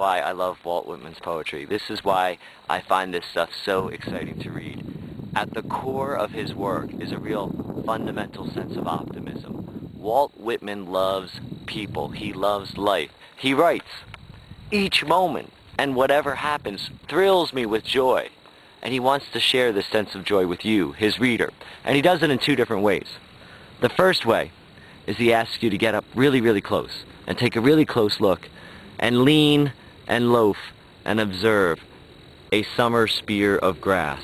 why I love Walt Whitman's poetry. This is why I find this stuff so exciting to read. At the core of his work is a real fundamental sense of optimism. Walt Whitman loves people. He loves life. He writes, "Each moment and whatever happens thrills me with joy." And he wants to share this sense of joy with you, his reader. And he does it in two different ways. The first way is he asks you to get up really, really close and take a really close look and lean and loaf and observe a summer spear of grass.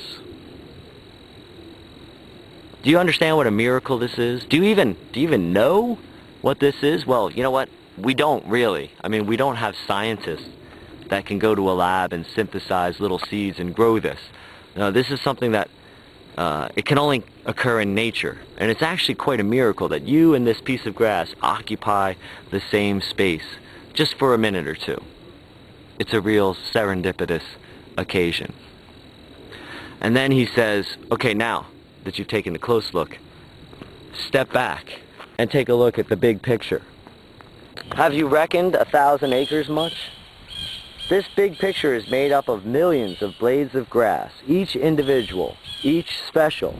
Do you understand what a miracle this is? Do you even know what this is? Well, you know what? We don't really. I mean, we don't have scientists that can go to a lab and synthesize little seeds and grow this. No, this is something that it can only occur in nature. And it's actually quite a miracle that you and this piece of grass occupy the same space just for a minute or two. It's a real serendipitous occasion. And then he says, okay, now that you've taken a close look, step back and take a look at the big picture. Have you reckoned 1,000 acres much? This big picture is made up of millions of blades of grass, each individual, each special,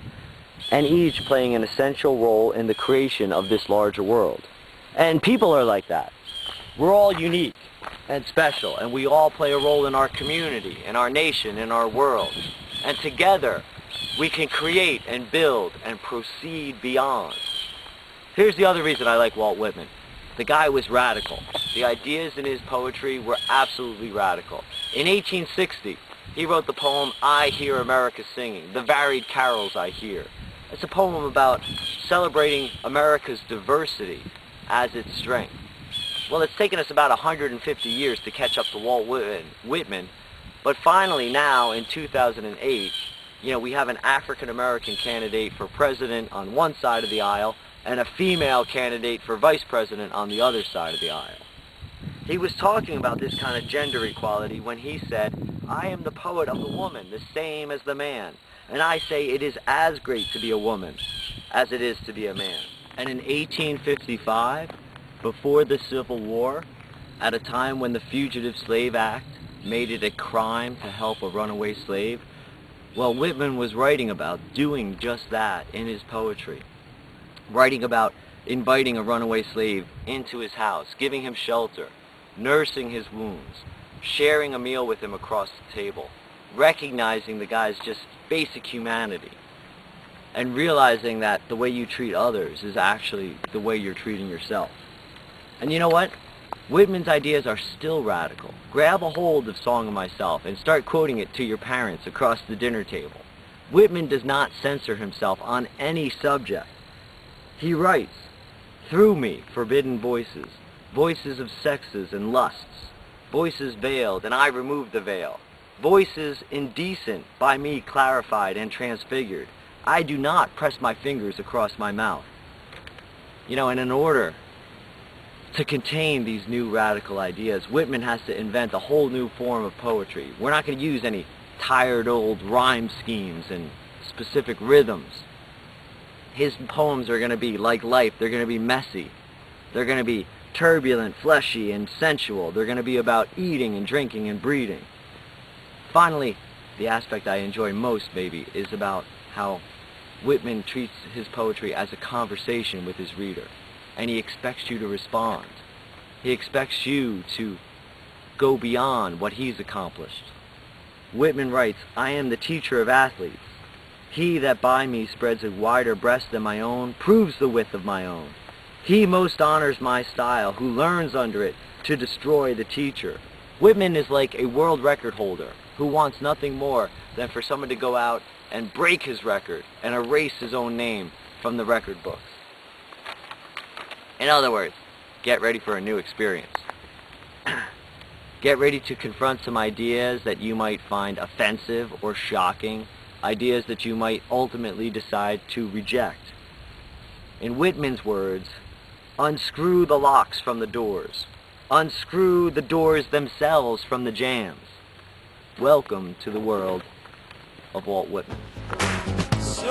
and each playing an essential role in the creation of this larger world. And people are like that. We're all unique and special, and we all play a role in our community, in our nation, in our world. And together, we can create and build and proceed beyond. Here's the other reason I like Walt Whitman. The guy was radical. The ideas in his poetry were absolutely radical. In 1860, he wrote the poem, "I Hear America Singing," the varied carols I hear. It's a poem about celebrating America's diversity as its strength. Well, it's taken us about 150 years to catch up to Walt Whitman, but finally now, in 2008, we have an African-American candidate for president on one side of the aisle and a female candidate for vice president on the other side of the aisle. He was talking about this kind of gender equality when he said, "I am the poet of the woman, the same as the man, and I say it is as great to be a woman as it is to be a man." And in 1855, before the Civil War, at a time when the Fugitive Slave Act made it a crime to help a runaway slave, well, Whitman was writing about doing just that in his poetry. Writing about inviting a runaway slave into his house, giving him shelter, nursing his wounds, sharing a meal with him across the table, recognizing the guy's just basic humanity, and realizing that the way you treat others is actually the way you're treating yourself. And you know what? Whitman's ideas are still radical. Grab a hold of Song of Myself and start quoting it to your parents across the dinner table. Whitman does not censor himself on any subject. He writes, "Through me, forbidden voices, voices of sexes and lusts, voices veiled, and I removed the veil, voices indecent, by me clarified and transfigured. I do not press my fingers across my mouth." And in order to contain these new radical ideas, Whitman has to invent a whole new form of poetry. We're not going to use any tired old rhyme schemes and specific rhythms. His poems are going to be like life. They're going to be messy. They're going to be turbulent, fleshy, and sensual. They're going to be about eating and drinking and breeding. Finally, the aspect I enjoy most, maybe, is about how Whitman treats his poetry as a conversation with his reader. And he expects you to respond. He expects you to go beyond what he's accomplished. Whitman writes, "I am the teacher of athletes. He that by me spreads a wider breast than my own proves the width of my own. He most honors my style who learns under it to destroy the teacher." Whitman is like a world record holder who wants nothing more than for someone to go out and break his record and erase his own name from the record books. In other words, get ready for a new experience. Get ready to confront some ideas that you might find offensive or shocking, ideas that you might ultimately decide to reject. In Whitman's words, unscrew the locks from the doors. Unscrew the doors themselves from the jambs. Welcome to the world of Walt Whitman. So